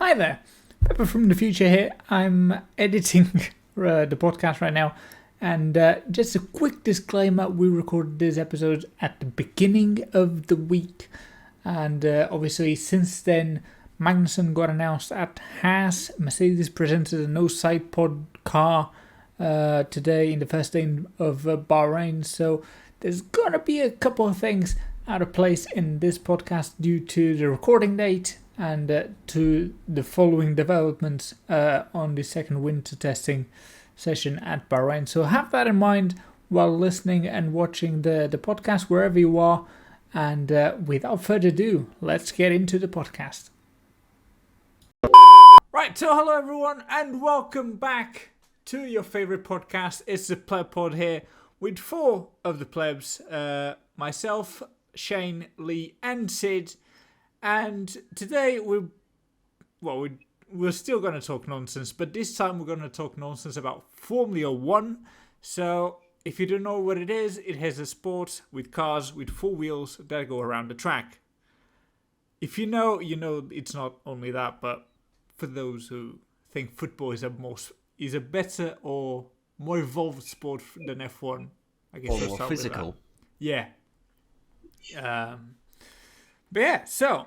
Hi there, Pepper from the future here. I'm editing the podcast right now, and just a quick disclaimer, we recorded this episode at the beginning of the week, and obviously since then, Magnussen got announced at Haas. Mercedes presented a no side pod car today in the first day of Bahrain, so there's gonna be a couple of things out of place in this podcast due to the recording date and to the following developments on the second winter testing session at Bahrain. So have that in mind while listening and watching the podcast wherever you are. And without further ado, let's get into the podcast. Right, so hello everyone and welcome back to your favorite podcast. It's the PlebPod here with four of the plebs, myself, Shane, Lee and Sid. And today we're still going to talk nonsense, but this time we're going to talk nonsense about Formula 1. So if you don't know what it is a sport with cars with four wheels that go around the track. If you know it's not only that, but for those who think football is a better or more evolved sport than F1, I guess. Or more physical. Yeah. But yeah, so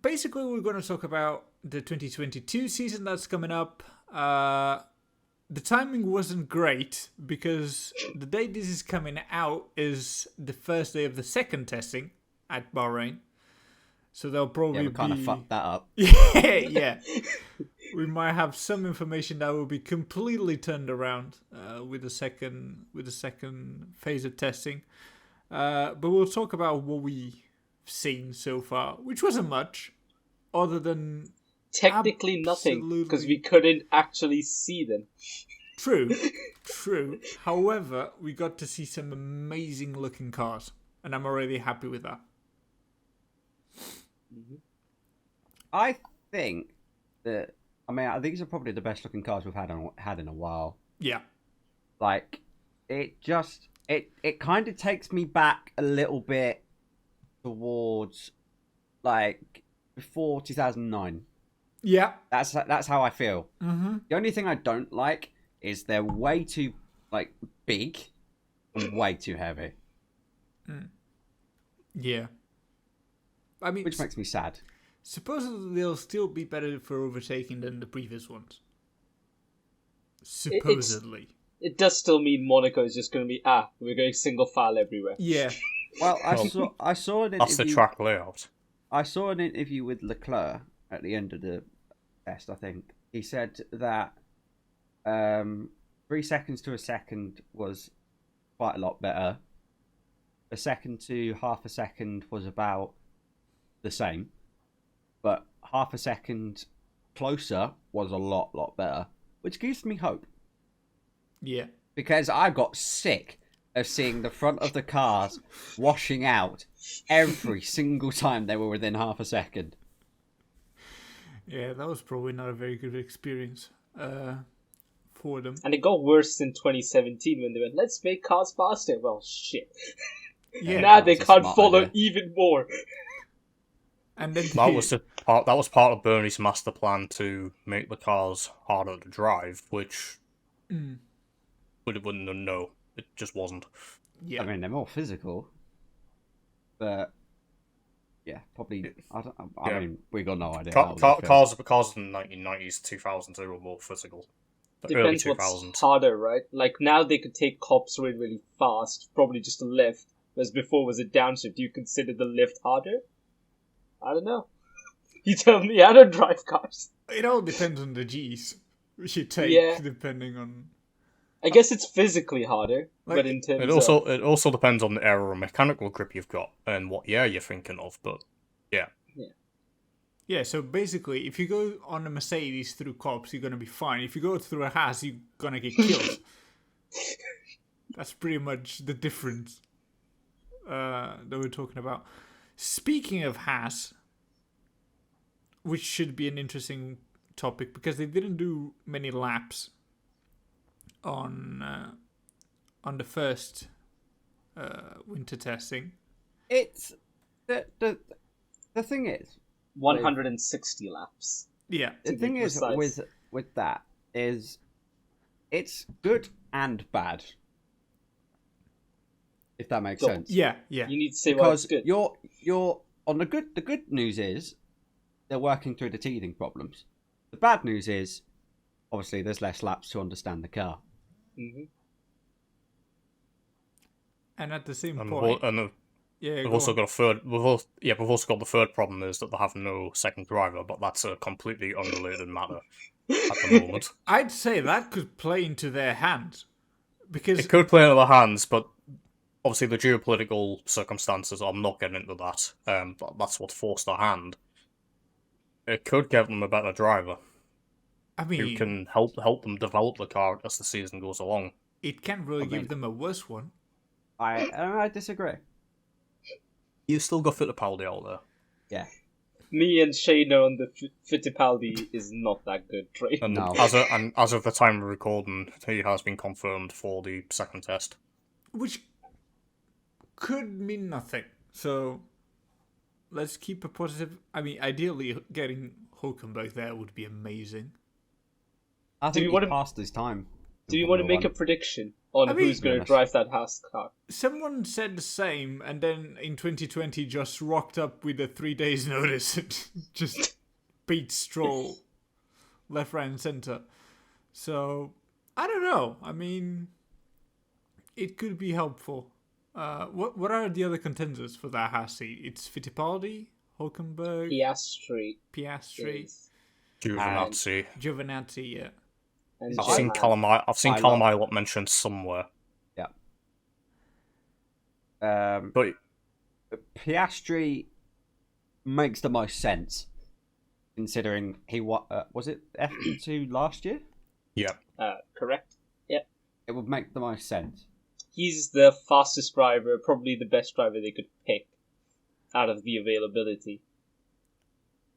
basically we're going to talk about the 2022 season that's coming up. The timing wasn't great because the day this is coming out is the first day of the second testing at Bahrain. So they'll probably we kind of fucked that up. Yeah. We might have some information that will be completely turned around with the second phase of testing. But we'll talk about what we've seen so far, which wasn't much, other than technically nothing, because we couldn't actually see them. True. However, we got to see some amazing looking cars, and I'm already happy with that. Mm-hmm. I think these are probably the best looking cars we've had in a while. Yeah. Like, it kind of takes me back a little bit towards, like, before 2009. Yeah. That's how I feel. Mm-hmm. The only thing I don't like is they're way too, like, big and way too heavy. Yeah. I mean, which makes me sad. Supposedly they'll still be better for overtaking than the previous ones. Supposedly. It does still mean Monaco is just going to be, we're going single file everywhere. Yeah. Well, I saw an interview. That's the track layout. I saw an interview with Leclerc at the end of the test, I think. He said that 3 seconds to a second was quite a lot better. A second to half a second was about the same. But half a second closer was a lot better, which gives me hope. Yeah. Because I got sick of seeing the front of the cars washing out every single time they were within half a second. Yeah, that was probably not a very good experience for them. And it got worse in 2017 when they went, let's make cars faster. Well, shit. Yeah, now they can't follow even more. And then that was part of Bernie's master plan to make the cars harder to drive, which it just wasn't. Yeah, I mean they're more physical, but yeah, probably. I mean, we got no idea. Cars in the 1990s, 2000s, they were more physical. The early Depends 2000s. what's harder, right? Like now they could take cops really, really fast, probably just a lift, whereas before was a downshift. Do you consider the lift harder? I don't know. You tell me. I don't drive cars. It all depends on the G's you take, depending on. I guess it's physically harder, but in terms it also depends on the aeromechanical grip you've got and what year you're thinking of. But yeah. So basically, if you go on a Mercedes through cops, you're gonna be fine. If you go through a Haas, you're gonna get killed. That's pretty much the difference that we're talking about. Speaking of Haas, which should be an interesting topic because they didn't do many laps on the first winter testing. It's the thing is 160 laps. Yeah. The thing is with that is it's good and bad. If that makes sense. Yeah, yeah. You need to say why it's Because good. you're on the good news is they're working through the teething problems. The bad news is obviously there's less laps to understand the car. Mm-hmm. And at the same And point, we've also got a third. We've also got the third problem is that they have no second driver, but that's a completely unrelated matter at the moment. I'd say that could play into their hands because It could play into their hands, but obviously the geopolitical circumstances. I'm not getting into that. That's what forced their hand. It could give them a better driver I who mean, can help them develop the car as the season goes along. it can't really give them a worse one. I disagree. You still got Fittipaldi out there. Yeah. Me and Shane on the Fittipaldi is not that good trade. And No. as of the time of recording, he has been confirmed for the second test. Which could mean nothing. So let's keep a positive. I mean, ideally, getting Hulkenberg there would be amazing. I think you he wanna- passed his time. Do you want to make a prediction on who's going to drive that Haas car? Someone said the same, and then in 2020 just rocked up with a 3 days notice and just beat Stroll left, right, and center. So I don't know. I mean, it could be helpful. What are the other contenders for that Haas seat? It's Fittipaldi, Hulkenberg, Piastri, Giovinazzi. Giovinazzi. Yeah. And I've seen Callum Ilott mentioned somewhere. Yeah. But Piastri makes the most sense, considering he was it F2 last year? yeah, correct. Yeah. It would make the most sense. He's the fastest driver, probably the best driver they could pick out of the availability.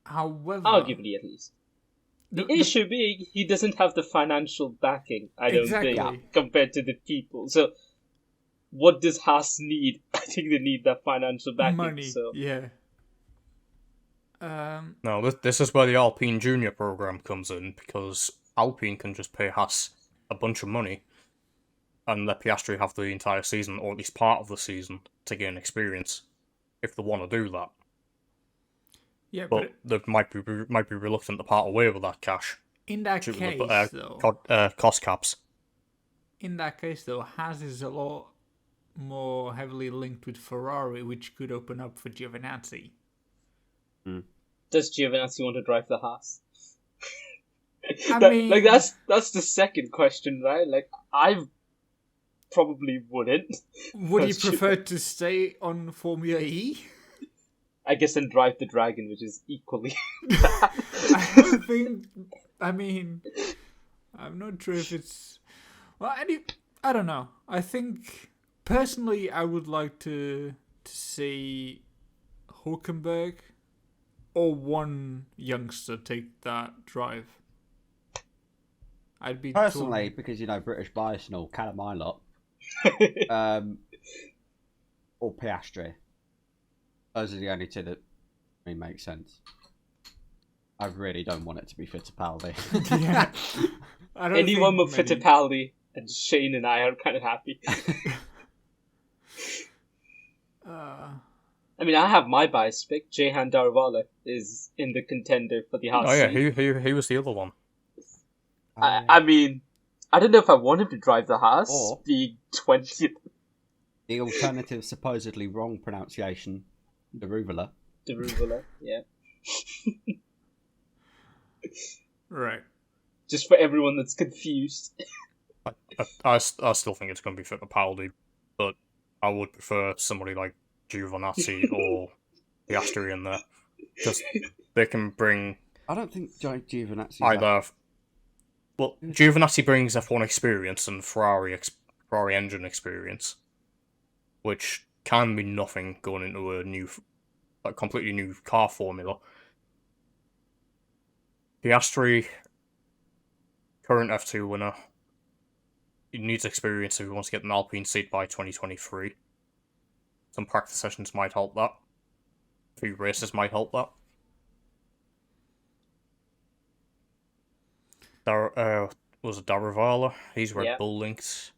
However, Arguably, at least. The issue being, he doesn't have the financial backing, I don't think, compared to the people. So, what does Haas need? I think they need that financial backing. money. So. Yeah. no, this is where the Alpine Junior program comes in, because Alpine can just pay Haas a bunch of money and let Piastri have the entire season, or at least part of the season, to gain experience, if they want to do that. Yeah, But they might be reluctant to part away with that cash. in that due to case, the, though, cost caps. in that case, though, Haas is a lot more heavily linked with Ferrari, which could open up for Giovinazzi. Does Giovinazzi want to drive the Haas? I mean, like that's the second question, right? Like I probably wouldn't. Would you prefer to stay on Formula E? I guess and drive the Dragon, which is equally. I think. I mean, I'm not sure if it's. Well, I don't know. I think personally, I would like to see Hulkenberg or one youngster take that drive. I'd be Personally, because British bias and all, Callum Ilott, or Piastri. Those are the only two that make sense. I really don't want it to be Fittipaldi. Yeah. I don't Anyone think but many- Fittipaldi and Shane and I are kind of happy. I mean, I have my bias pick. Jehan Darwala is in the contender for the Haas Oh yeah, seat. he was the other one. I mean, I don't know if I want him to drive the Haas, Or- being 20th. The alternative, supposedly wrong pronunciation, Daruvula. Daruvula, yeah. Right. Just for everyone that's confused. I still think it's going to be Fittipaldi, but I would prefer somebody like Giovinazzi or Piastri in there, because they can bring I don't think Giovinazzi. either. Well, Giovinazzi brings F1 experience and Ferrari engine experience, which can be nothing going into a completely new car formula. Piastri, current F2 winner, he needs experience if he wants to get an Alpine seat by 2023. Some practice sessions might help that. A few races might help that. Was it Darivala? He's Red Yeah. Bull linked.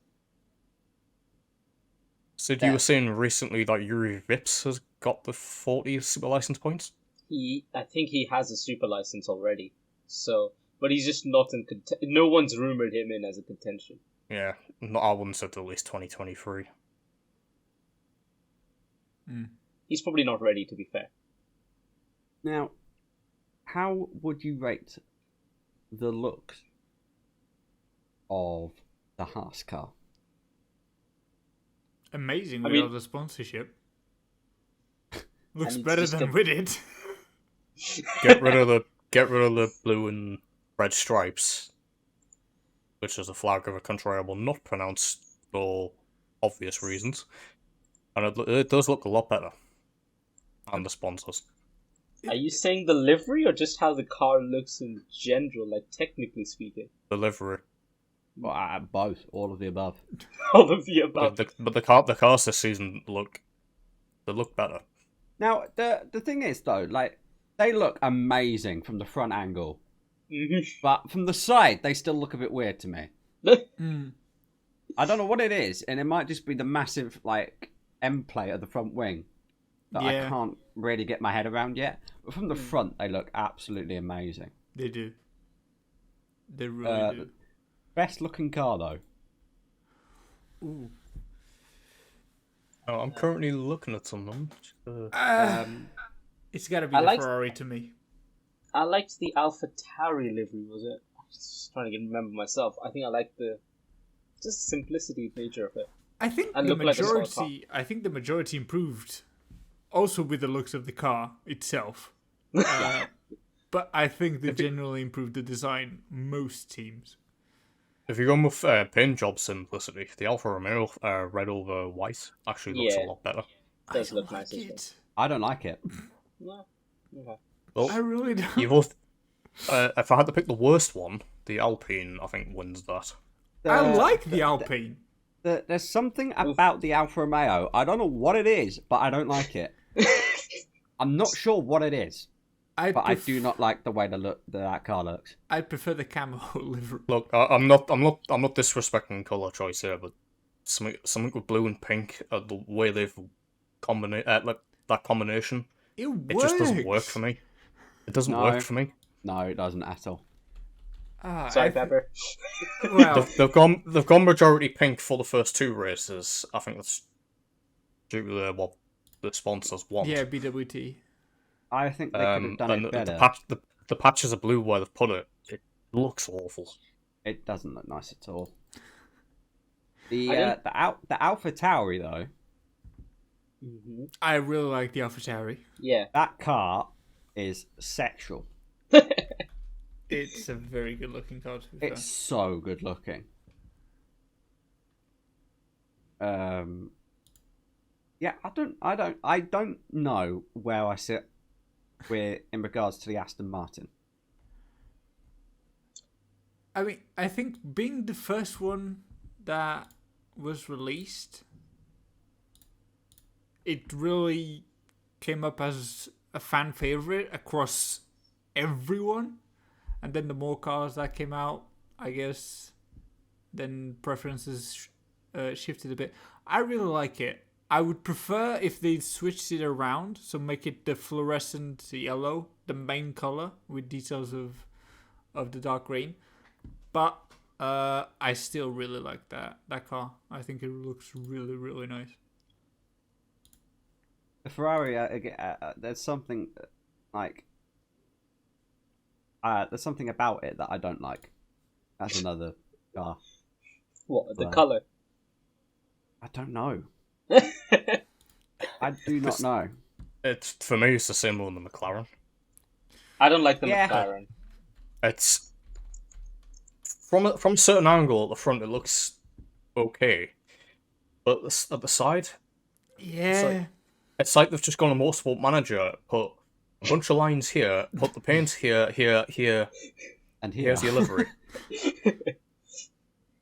So you Yeah. were saying recently that Yuri Vips has got the 40 super license points? I think he has a super license already. So, but he's just not in no one's rumored him in as a contention. Yeah, I wouldn't say at least 2023. He's probably not ready, to be fair. Now, how would you rate the looks of the Haas car? Amazing I with all mean- the sponsorship. Looks And it's better just than a- with it. Get rid of the blue and red stripes, which is a flag of a country I will not pronounce for obvious reasons, and it does look a lot better. And the sponsors. Are you saying the livery or just how the car looks in general, like technically speaking? The livery. Well, both, all of the above. All of the above. But the cars this season look better. Now, the thing is, though, like, they look amazing from the front angle, but from the side, they still look a bit weird to me. I don't know what it is, and it might just be the massive, like, end plate of the front wing that I Yeah. can't really get my head around yet. But from the front, they look absolutely amazing. They do. They really do. Best looking car, though. Ooh. Oh, I'm currently looking at some. It's got to be I the like- Ferrari to me. I liked the Alpha Tauri livery, was it? I'm just trying to remember myself. I think I liked the just simplicity nature of it. I think And the look like a small majority. I think the majority improved, also with the looks of the car itself. But I think they generally improved the design. Most teams. If you're going with paint job simplicity, the Alfa Romeo red over white actually looks a Yeah. lot better. Does I look don't nice like as well. it. I don't like it. No. Okay. Well, I really don't. you both. If I had to pick the worst one, the Alpine, I think, wins that. I like the Alpine. There's something about the Alfa Romeo. I don't know what it is, but I don't like it. I'm not sure what it is, but I do not like the way that car looks. I prefer the camo livery. Look, I'm not disrespecting color choice here, but something with blue and pink, the way they've like that combination, It it just doesn't work for me. It doesn't No. work for me. No, it doesn't at all. Sorry, Pepper. Well, They've gone majority pink for the first two races. I think that's due to what the sponsors want. yeah, BWT. I think they could have done and it better. the patches of blue where they've put it, it looks awful. It doesn't look nice at all. I The Alpha Tauri though, I really like the AlphaTauri. Yeah. that car is sexual. It's a very good looking car. To be fair. It's so good looking. Yeah, I don't know where I sit in regards to the Aston Martin. I mean, I think being the first one that was released, it really came up as a fan favorite across everyone. And then the more cars that came out, I guess, then preferences shifted a bit. I really like it. I would prefer if they switched it around, so make it the fluorescent yellow, the main color, with details of the dark green. But I still really like that car. I think it looks really, really nice. The Ferrari, there's something like there's something about it that I don't like. That's another car. What? The Wow. color? I don't know. I do not know. It's for me. It's the same one with the McLaren. I don't like the Yeah. McLaren. It's from a certain angle at the front, it looks okay, but at the side, Yeah. it's like they've just gone to Motorsport Manager, put a bunch of lines here, put the paint here, And here, here's your livery.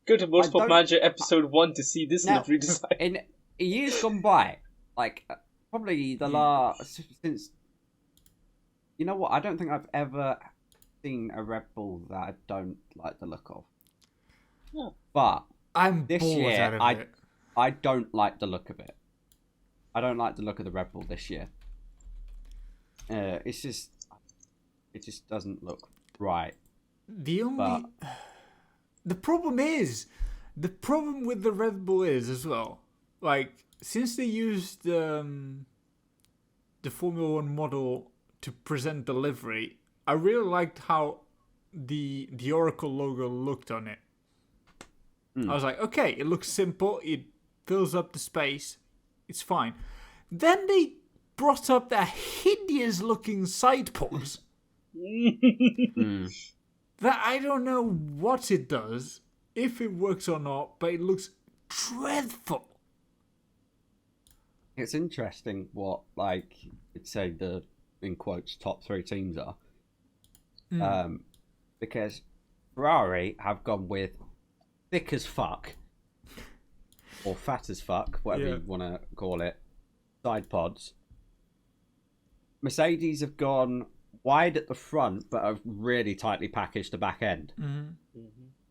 Go to Motorsport don't- Manager episode 1 to see this Now, livery design. in years gone by, like probably the last since. You know what? I don't think I've ever seen a Red Bull that I don't like the look of. Yeah. But I'm this bored year, out of it. I don't like the look of it. I don't like the look of the Red Bull this year. It just doesn't look right. The problem with the Red Bull is as well, like, since they used the Formula One model to present the livery, I really liked how the Oracle logo looked on it. I was like, okay, it looks simple, it fills up the space, it's fine. Then they brought up the hideous looking side pods. That I don't know what it does, if it works or not, but it looks dreadful. It's interesting what, like, you'd say the, in quotes, top 3 teams are. Because Ferrari have gone with thick as fuck, or fat as fuck, whatever you want to call it, side pods. Mercedes have gone wide at the front, but have really tightly packaged the back end.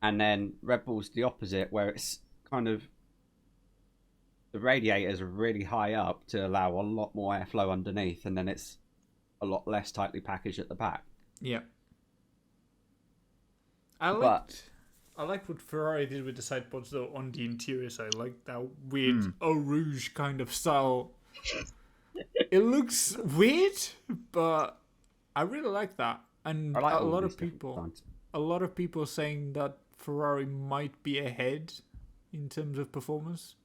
And then Red Bull's the opposite, where it's kind of, the radiators are really high up to allow a lot more airflow underneath, and then it's a lot less tightly packaged at the back. Yeah. I like what Ferrari did with the side pods though on the interior side, like that weird Eau Rouge kind of style. It looks weird, but I really like that. And like a all lot these of different people saying that Ferrari might be ahead in terms of performance.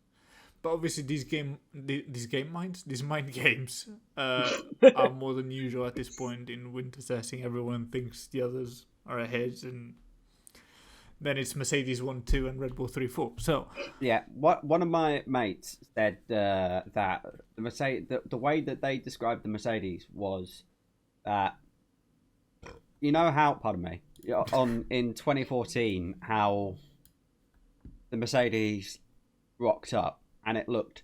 But obviously these mind games are more than usual at this point in winter testing. Everyone thinks the others are ahead, and then it's Mercedes 1-2 and Red Bull 3-4. So yeah, one of my mates said that the Mercedes, the way that they described the Mercedes was that, you know how, pardon me, in 2014, how the Mercedes rocked up and it looked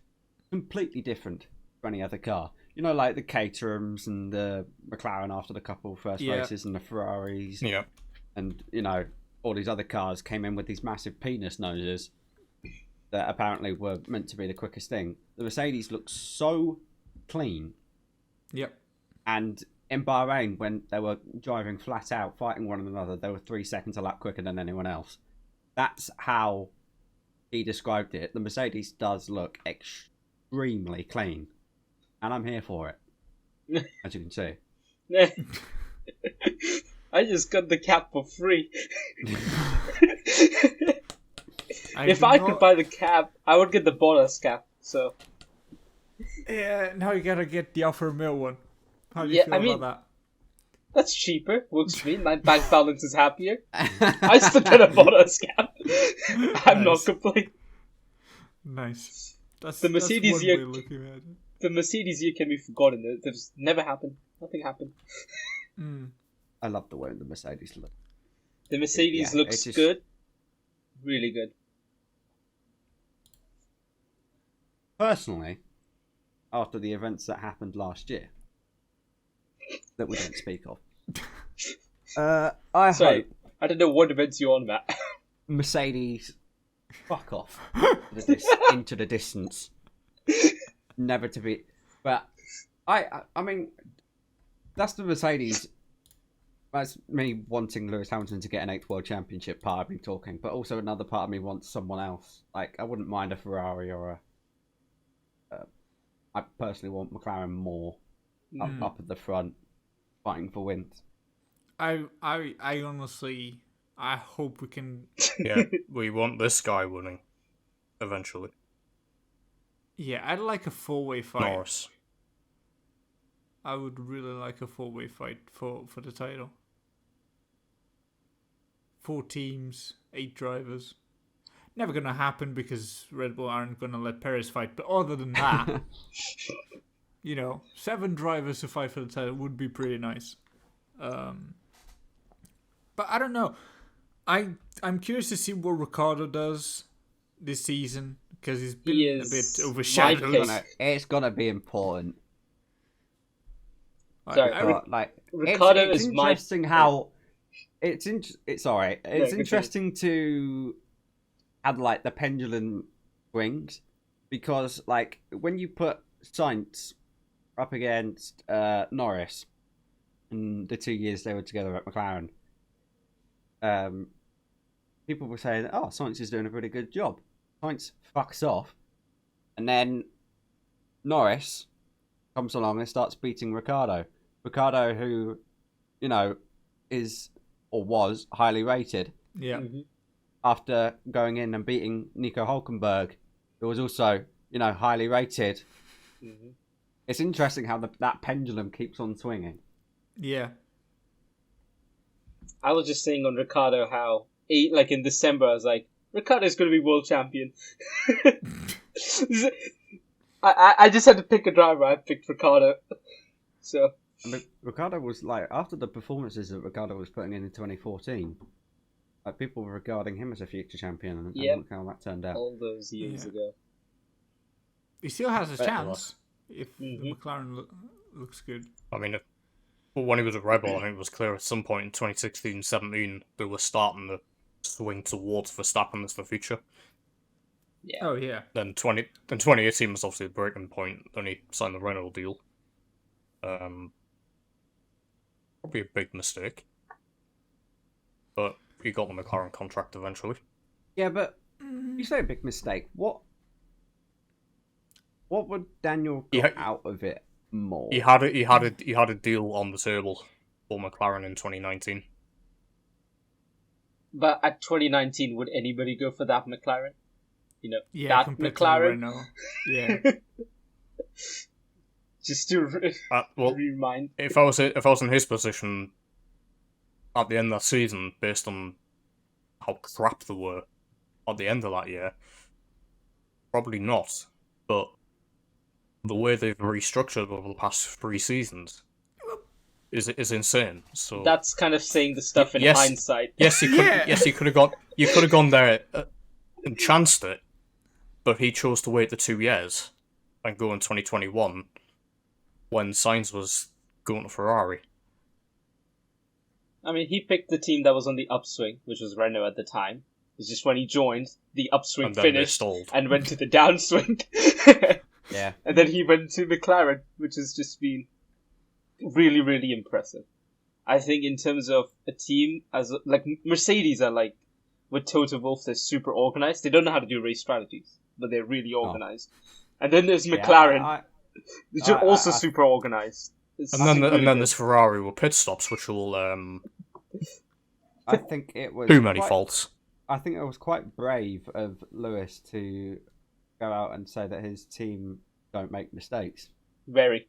completely different from any other car. You know, like the Caterhams and the McLaren after the couple first races, and the Ferraris. Yeah. And, you know, all these other cars came in with these massive penis noses that apparently were meant to be the quickest thing. The Mercedes looks so clean. Yep. And in Bahrain, when they were driving flat out, fighting one another, they were 3 seconds a lap quicker than anyone else. That's how he described it. The Mercedes does look extremely clean. And I'm here for it, as you can see. I just got the cap for free. If I could buy the cap, I would get the bonus cap. So yeah, now you gotta get the Alfa Romeo one. How do you feel about that? That's cheaper. Works for me. My bank balance is happier. I still get a bonus cap. I'm not complaining. Nice. That's the Mercedes that's one year. way of looking at it. The Mercedes year can be forgotten. There's never happened. Nothing happened. I love the way the Mercedes look. The Mercedes looks good. Really good. Personally, after the events that happened last year, that we don't speak of, I hope I don't know what events you're on, Matt. Mercedes fuck off into the distance, never to be. But I mean, that's the Mercedes. That's me wanting Lewis Hamilton to get an 8th World Championship, part of me talking, but also another part of me wants someone else. Like, I wouldn't mind a Ferrari or a... I personally want McLaren more up at the front, fighting for wins. I honestly, I hope we can... Yeah, we want this guy winning, eventually. Yeah, I'd like a 4-way fight. Norris. I would really like a 4-way fight for the title. 4 teams, 8 drivers. Never gonna happen because Red Bull aren't gonna let Perez fight. But other than that, 7 drivers to fight for the title would be pretty nice. But I don't know. I'm curious to see what Ricciardo does this season because he's been a bit overshadowed. It's gonna be important. Sorry, Ricciardo it's is interesting how It's alright. It's continue. interesting to add like the pendulum swings because like when you put Sainz up against Norris in the 2 years they were together at McLaren, people were saying, "Oh, Sainz is doing a pretty good job." Sainz fucks off, and then Norris comes along and starts beating Ricciardo. Ricciardo, who, you know, is or was highly rated. Yeah. Mm-hmm. After going in and beating Nico Hulkenberg, who was also, you know, highly rated. Mm-hmm. It's interesting how that pendulum keeps on swinging. Yeah. I was just saying on Ricardo how, like in December, I was like, Ricardo's going to be world champion. I just had to pick a driver. I picked Ricardo. So. And Ricciardo was like, after the performances that Ricciardo was putting in 2014, like people were regarding him as a future champion, and look how that turned out. All those years ago. He still has a But- chance if the McLaren looks good. I mean, when he was at Red Bull, I think it was clear at some point in 2016-17 they were starting to swing towards Verstappen as the future. Yeah. Oh, yeah. Then 2018 was obviously the breaking point. Then he signed the Renault deal. Probably a big mistake. But he got the McLaren contract eventually. Yeah, but you say a big mistake. What would Daniel get out of it more? He had a deal on the table for McLaren in 2019. But at 2019, would anybody go for that McLaren? You know, Yeah, that compared to McLaren? Renault. Yeah. Just to Well, remind. if I was in his position at the end of that season, based on how crap they were at the end of that year, probably not. But the way they've restructured over the past 3 seasons is insane. So That's kind of saying the stuff in Yes. hindsight. yes, you could. Yeah. Yes, you could have gone. You could have gone there and chanced it, but he chose to wait the 2 years and go in 2021 when Sainz was going to Ferrari. I mean, he picked the team that was on the upswing, which was Renault at the time. It's just when he joined, the upswing And then they finished stalled. and went to the downswing. Yeah. And then he went to McLaren, which has just been really, really impressive. I think in terms of a team, like Mercedes are like, with Toto Wolff, they're super organized. They don't know how to do race strategies, but they're really organized. And then there's McLaren, which are also super organized. And then there's Ferrari with pit stops, which will I think it was too many quite- faults. I think it was quite brave of Lewis to go out and say that his team don't make mistakes. Very.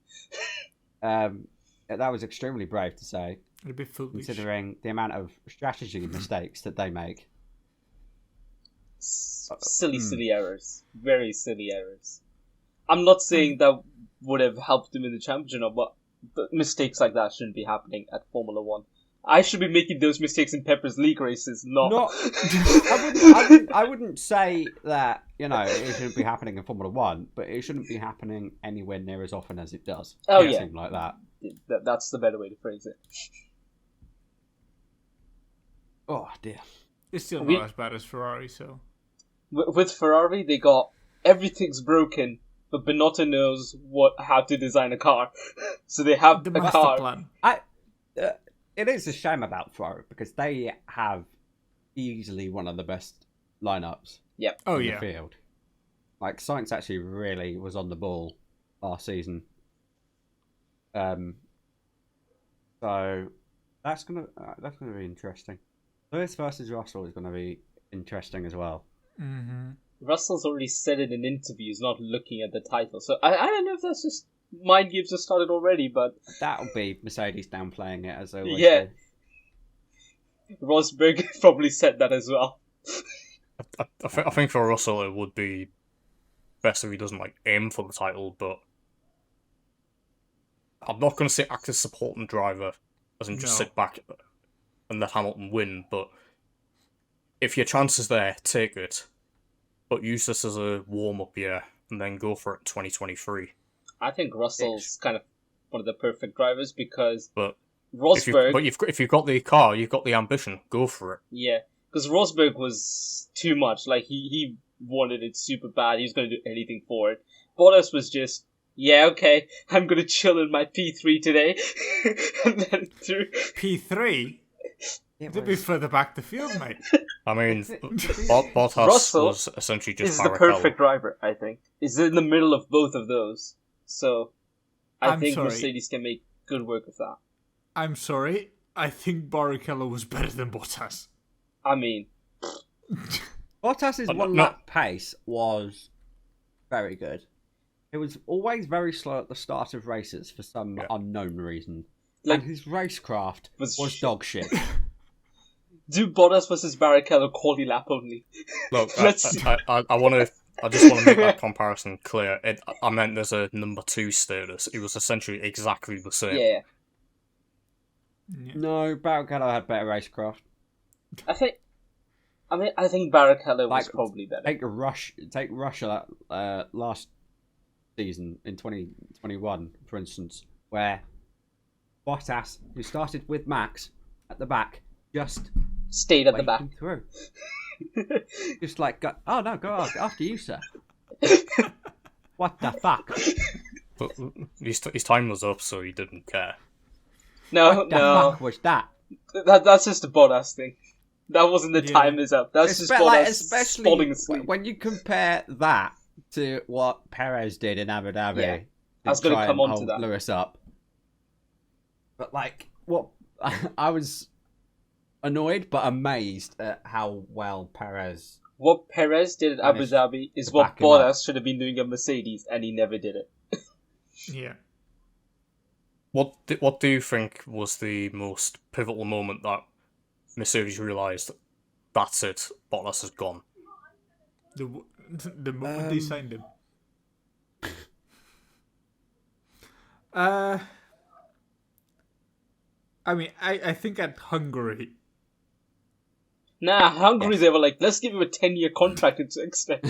That was extremely brave to say, A bit foolish. considering the amount of strategy mistakes that they make. Silly errors. Very silly errors. I'm not saying that would have helped him in the championship, but mistakes like that shouldn't be happening at Formula 1. I should be making those mistakes in Pepper's League races, not... I wouldn't say that, you know, it shouldn't be happening in Formula 1, but it shouldn't be happening anywhere near as often as it does. Oh, It yeah. seemed like that. That's the better way to phrase it. Oh, dear. It's still We- not as bad as Ferrari, so... With Ferrari, they got everything's broken, but Binotto knows how to design a car. So they have The a master car. plan. It is a shame about Ferrari because they have easily one of the best lineups Oh, in yeah. the field. Like Sainz actually really was on the ball last season. So that's gonna be interesting. Lewis versus Russell is gonna be interesting as well. Mm-hmm. Russell's already said it in interviews, not looking at the title. So I don't know if that's just mind games have started already, but That'll be Mercedes downplaying it as they always Yeah. do. Rosberg probably said that as well. I think for Russell it would be best if he doesn't like aim for the title, but I'm not going to say act as supporting driver, as in just No. sit back and let Hamilton win. But if your chance is there, take it. But use this as a warm up year and then go for it in 2023. I think Russell's kind of one of the perfect drivers because But Rosberg, if you've got the car, you've got the ambition. Go for it. yeah, because Rosberg was too much. Like he wanted it super bad. He was going to do anything for it. Bottas was just, yeah, okay, I'm going to chill in my P3 today, and then through P3? They'd be further back the field, mate. I mean, Bottas Russell was essentially just is the Barrichello. perfect driver. I think is in the middle of both of those. So I I'm think sorry. Mercedes can make good work of that. I'm sorry. I think Barrichello was better than Bottas. I mean, Bottas's No. one lap pace was very good. It was always very slow at the start of races for some unknown reason. Like- and his racecraft Was was shit. dog shit. do Bottas versus Barrichello quali lap only? Look, Let's see. I just want to make that comparison clear. I meant there's a number 2 status. It was essentially exactly the same. Yeah, No, Barrichello had better racecraft. I think Barrichello was Like, probably better. Take Russia last season in 2021, for instance, where Bottas, who started with Max at the back, just Stayed at the waved back. him through. Just like, go after you, sir. What the fuck? But his time was up, so he didn't care. No, What the no, fuck was that? that's just a Bottas thing. That wasn't the time is up. That's just Bottas falling Especially asleep. when you compare that to what Perez did in Abu Dhabi. Yeah, to I was gonna try come and on to hold that. Lewis up. But like, what I was annoyed but amazed at how well Perez. What Perez did at Abu Managed Dhabi is to what back him up. Bottas should have been doing at Mercedes, and he never did it. Yeah. What do you think was the most pivotal moment that Mercedes realised that's it, Bottas has gone? The moment they signed him. I mean, I think at Hungary. Nah, Hungary, they were like, let's give him a 10-year contract to extend.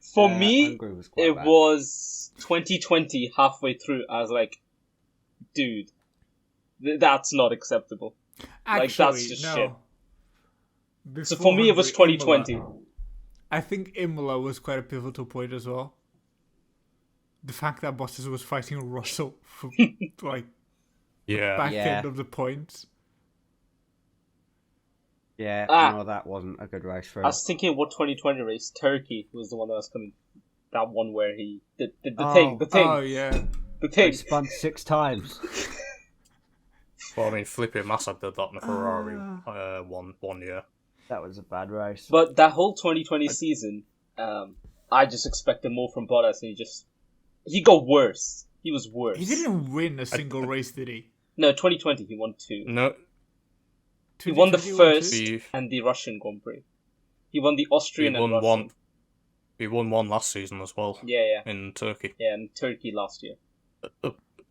For me, Hungary was quite it bad. was 2020 halfway through. I was like, dude, that's not acceptable. Actually, Like, that's just no. shit. So Before for me, it was Hungary, 2020. Imola. I think Imola was quite a pivotal point as well. The fact that Bottas was fighting Russell for like Yeah. back Yeah. end of the points. Yeah, Ah. no, that wasn't a good race for I him. was thinking, what 2020 race? Turkey was the one that was coming. That one where he did the Oh. thing, the thing, Oh yeah. the They thing. spun 6 times. Well, I mean, Felipe Massa did that in a Ferrari one year. That was a bad race. But that whole 2020 season, I just expected more from Bottas, and he got worse. He was worse. He didn't win a single race, did he? No, 2020 he won 2. No, He won the 2021 first too? and the Russian Grand Prix. He won the he Austrian and won Russian. one. He won one last season as well Yeah, in Turkey. and Turkey last year.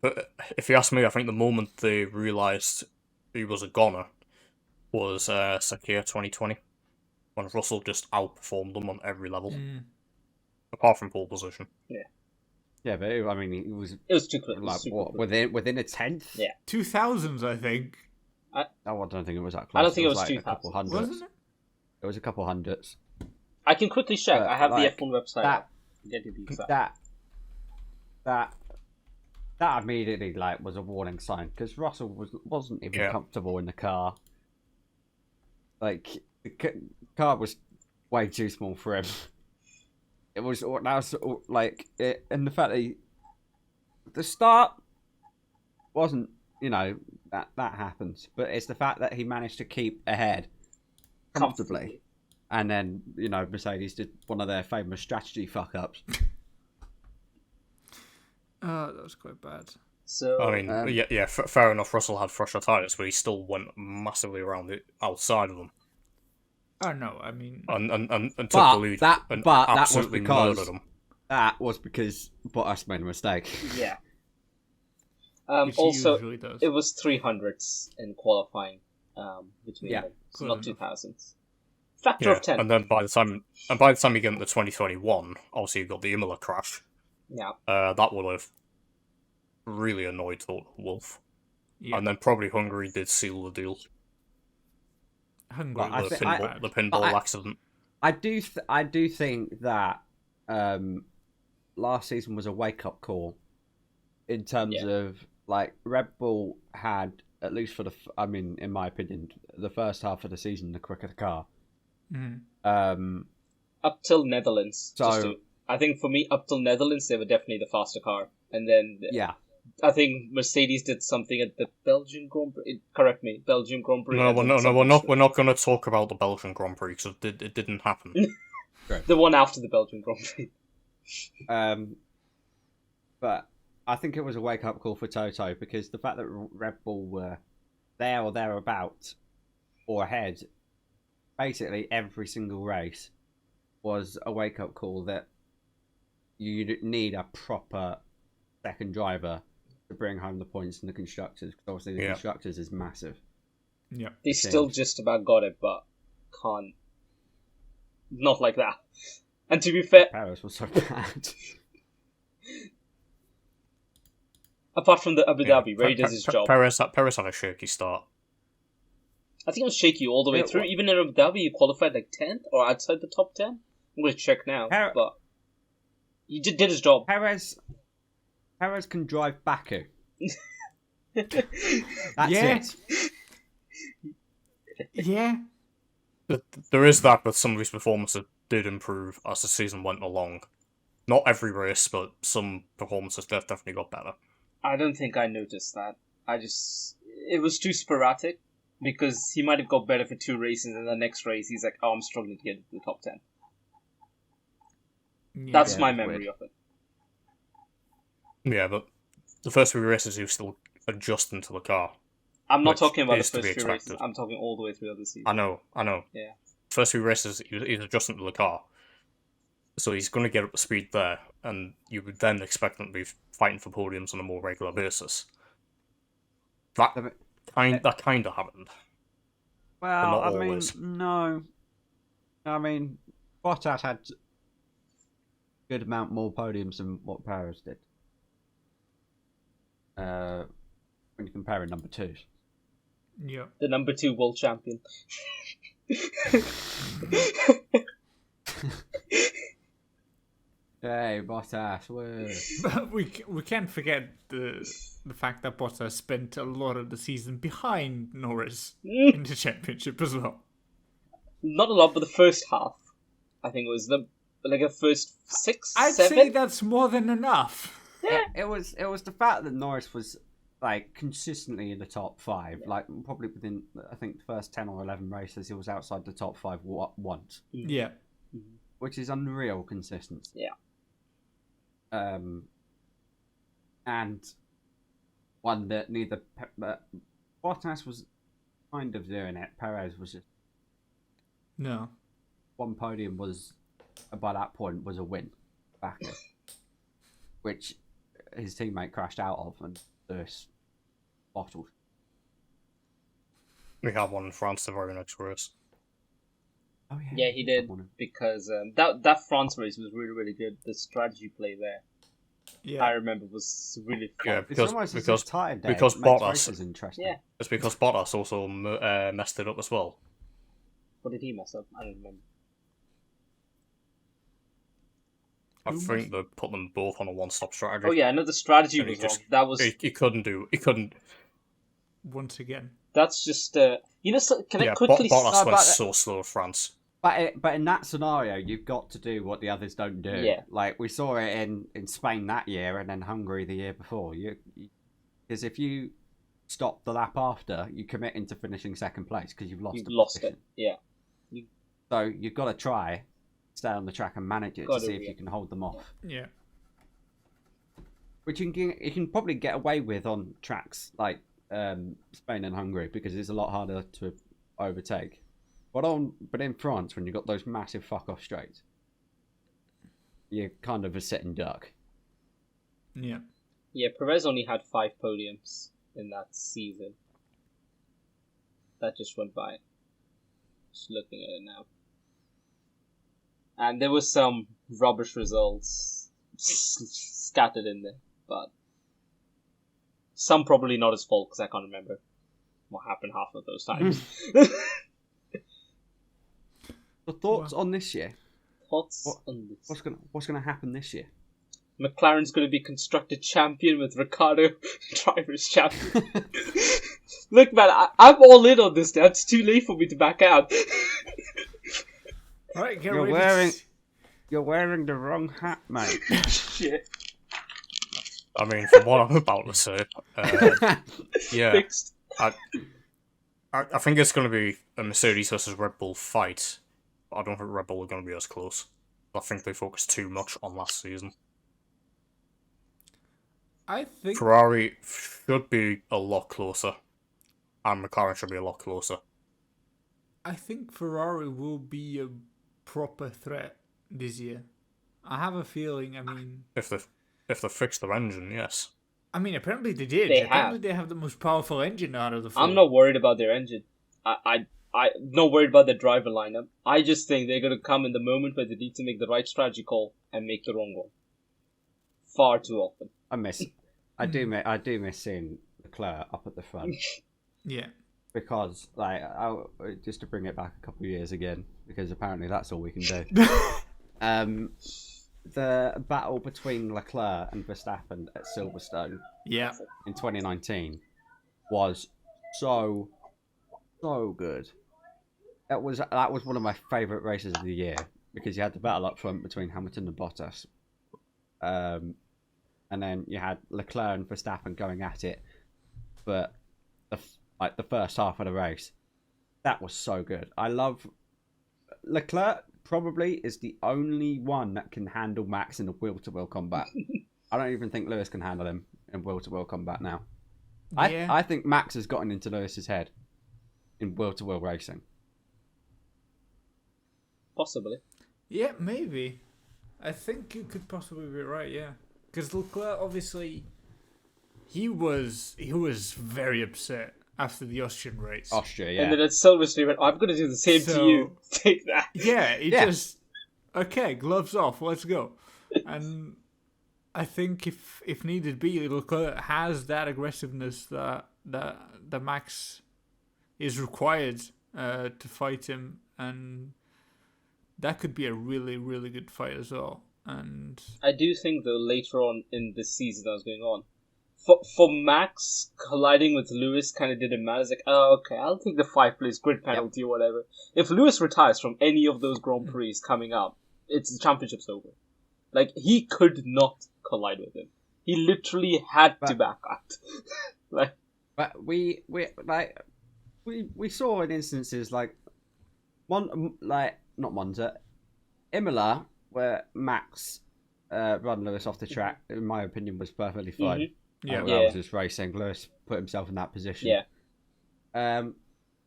But if you ask me, I think the moment they realised he was a goner was Sakir 2020, when Russell just outperformed them on every level, apart from pole position. Yeah, but I mean, he was It was too close. It was like super what close. within a tenth. Yeah. 2000s, I think. Oh, I don't think it was that close. I don't think it was like 2000. a couple hundreds. Wasn't it? It was a couple hundreds. I can quickly check. I have like, the F1 website. that- up. Get you the exact. That immediately like was a warning sign because Russell wasn't even comfortable in the car. Like the car was way too small for him. It was like it, and the fact that the start wasn't, that happens, but it's the fact that he managed to keep ahead comfortably, and then Mercedes did one of their famous strategy fuck ups. Oh, that was quite bad. So I mean, fair enough. Russell had fresher tyres, but he still went massively around the outside of them Oh no, I mean, and took But the lead that- and but that was absolutely because- murdered them. That was because Bottas made a mistake. yeah. which he Also, usually does. it was 300s in qualifying between Yeah, them, so good not enough. 2000s. Factor of 10. And then by the time you get into 2021, obviously you got the Imola crash. Yeah. That would have really annoyed the Wolf. Yeah. And then probably Hungary did seal the deal. Hungary. Well, was The bad. pinball accident. I do think that last season was a wake up call in terms of like Red Bull had, at least for in my opinion, the first half of the season, the quicker car. Mhm. Up till Netherlands. So I think for me, up till Netherlands, they were definitely the faster car. And then yeah, I think Mercedes did something at the Belgian Grand Prix. Correct me, Belgian Grand Prix. No, we're not going to talk about the Belgian Grand Prix because it didn't happen. The one after the Belgian Grand Prix. But I think it was a wake up call for Toto, because the fact that Red Bull were there or thereabouts or ahead basically every single race was a wake up call that you need a proper second driver to bring home the points in the constructors, because obviously the constructors is massive. Yeah. They still just about got it, but can't. Not like that. And to be fair, Paris was so bad. apart from the Abu Dhabi, where he does his job. Perez had a shaky start. I think it was shaky all the way through. Even in Abu Dhabi, he qualified like 10th or outside the top 10. I'm going to check now, but he did his job. Perez can drive Baku. That's it. Yeah. There is that, but some of his performances did improve as the season went along. Not every race, but some performances definitely got better. I don't think I noticed that. It was too sporadic, because he might have got better for 2 races, and the next race he's like, oh, I'm struggling to get into the top 10. Yeah. That's my memory of it. Yeah, but the first few races he was still adjusting to the car. I'm not talking about the is to first be few races. expected. I'm talking all the way through the season. I know. Yeah. First few races he's adjusting to the car. So he's going to get up to speed there, and you would then expect him to be fighting for podiums on a more regular basis. That kind of happened. Well, not I mean, always. no. I mean, Bottas had a good amount more podiums than what Perez did. When you're comparing number 2s. Yeah. The number 2 world champion. Hey, Bottas, woo. But we can't forget the fact that Bottas spent a lot of the season behind Norris in the championship as well. Not a lot, but the first half. I think it was the first 6, I'd 7. say that's more than enough. Yeah. It was the fact that Norris was like consistently in the top 5. Like probably within, I think, the first 10 or 11 races he was outside the top 5 once. Yeah. Which is unreal consistency. Yeah. And one that neither Bottas was kind of doing it. Perez was just No. one podium was, by that point, was a win back, which his teammate crashed out of and this bottled. We had one in France the very next race. Oh Yeah, he did, because that France race was really, really good. The strategy play there, Yeah. I remember, was really fun. Yeah, because Bottas is interesting. Yeah. It's because Bottas also messed it up as well. What did he mess up? I don't remember. I think they put them both on a one-stop strategy. Oh yeah, I know the strategy And was he wrong. just- That was He couldn't. Once again. that's just can I quickly Bottas went but- so slow at France. But in that scenario, you've got to do what the others don't do. Yeah. Like we saw it in Spain that year, and then Hungary the year before. Because if you stop the lap after, you commit into finishing second place because you've lost. it. Yeah. So you've got to try, stay on the track and manage it Gotta, to see if yeah. you can hold them off. Yeah. Which you can probably get away with on tracks like Spain and Hungary, because it's a lot harder to overtake. But in France, when you've got those massive fuck off straights, you're kind of a sitting duck. Yeah. Yeah, Perez only had 5 podiums in that season. That just went by. Just looking at it now. And there was some rubbish results scattered in there, but Some probably not his fault, because I can't remember what happened half of those times. The thoughts on this year? Thoughts on this? What's gonna happen this year? McLaren's going to be constructed champion with Ricciardo drivers champion. Look, man, I'm all in on this now. It's too late for me to back out. All right, You're wearing the wrong hat, mate. Shit. I mean, from what I'm about to say, yeah, Fixed. I think it's going to be a Mercedes versus Red Bull fight. But I don't think Red Bull are going to be as close. I think they focused too much on last season. I think Ferrari should be a lot closer, and McLaren should be a lot closer. I think Ferrari will be a proper threat this year. I have a feeling. I mean, If they fix their engine, yes. I mean, apparently they did. They apparently have. they have the most powerful engine out of the four. I'm not worried about their engine. I'm not worried about their driver lineup. I just think they're going to come in the moment where they need to make the right strategy call and make the wrong one. Far too often. I do miss seeing Leclerc up at the front. Yeah. Because, like, just to bring it back a couple of years again, because apparently that's all we can do. The battle between Leclerc and Verstappen at Silverstone Yeah. in 2019 was so good. That was one of my favourite races of the year, because you had the battle up front between Hamilton and Bottas. And then you had Leclerc and Verstappen going at it for the first half of the race. That was so good. I love Leclerc. Probably is the only one that can handle Max in a wheel-to-wheel combat. I don't even think Lewis can handle him in wheel-to-wheel combat now. Yeah. I think Max has gotten into Lewis's head in wheel-to-wheel racing. Possibly. Yeah, maybe. I think you could possibly be right, yeah. Because Leclerc, obviously, he was very upset after the Austrian race. Austria, yeah. And then at Silverstone, went, I'm going to do the same to you. Take that. Yeah, Yeah. just, okay, gloves off, let's go. And I think if needed be, Leclerc has that aggressiveness that Max is required to fight him, and that could be a really, really good fight as well. And I do think, though, later on in this season that was going on, for Max, colliding with Lewis kind of didn't matter. It's like, oh, okay, I'll take the 5-place grid penalty or whatever. If Lewis retires from any of those Grand Prix coming up, the championship's over. Like, he could not collide with him. He literally had to back out. But we saw in instances like not Monza, Imola, where Max run Lewis off the track. In my opinion, was perfectly fine. Mm-hmm. Yeah. That was just racing. Lewis put himself in that position. Yeah.